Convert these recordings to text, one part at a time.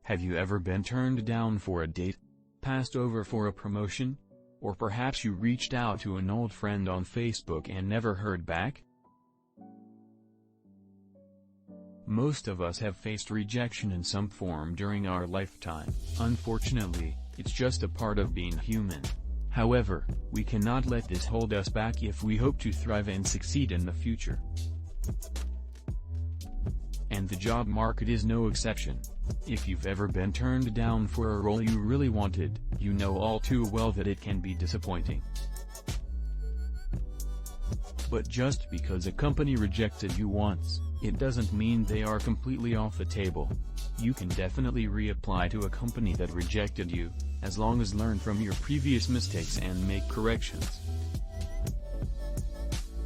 Have you ever been turned down for a date? Passed over for a promotion? Or perhaps you reached out to an old friend on Facebook and never heard back? Most of us have faced rejection in some form during our lifetime. Unfortunately, it's just a part of being human. However, we cannot let this hold us back if we hope to thrive and succeed in the future. And the job market is no exception. If you've ever been turned down for a role you really wanted, you know all too well that it can be disappointing. But just because a company rejected you once, it doesn't mean they are completely off the table. You can definitely reapply to a company that rejected you, as long as learn from your previous mistakes and make corrections.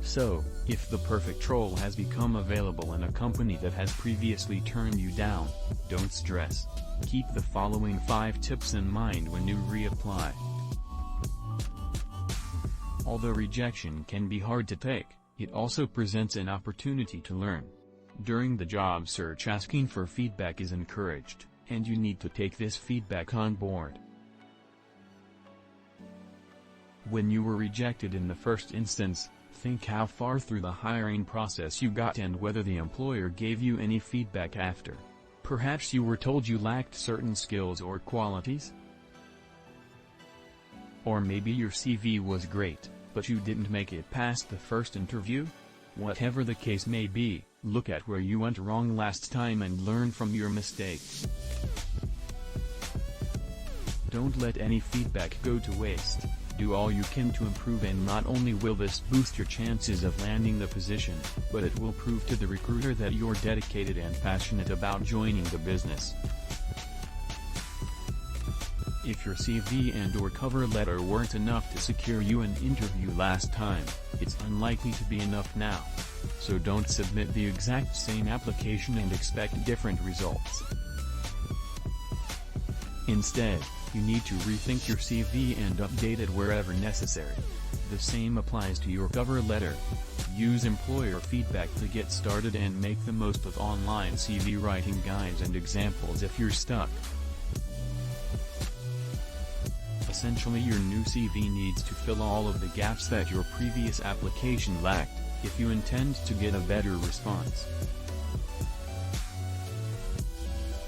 So, if the perfect role has become available in a company that has previously turned you down, don't stress. Keep the following 5 tips in mind when you reapply. Although rejection can be hard to take, it also presents an opportunity to learn. During the job search, asking for feedback is encouraged, and you need to take this feedback on board. When you were rejected in the first instance, think how far through the hiring process you got and whether the employer gave you any feedback after. Perhaps you were told you lacked certain skills or qualities? Or maybe your CV was great, but you didn't make it past the first interview? Whatever the case may be, look at where you went wrong last time and learn from your mistakes. Don't let any feedback go to waste. Do all you can to improve, and not only will this boost your chances of landing the position, but it will prove to the recruiter that you're dedicated and passionate about joining the business. If your CV and/or cover letter weren't enough to secure you an interview last time, it's unlikely to be enough now. So don't submit the exact same application and expect different results. Instead, you need to rethink your CV and update it wherever necessary. The same applies to your cover letter. Use employer feedback to get started and make the most of online CV writing guides and examples if you're stuck. Essentially, your new CV needs to fill all of the gaps that your previous application lacked, if you intend to get a better response.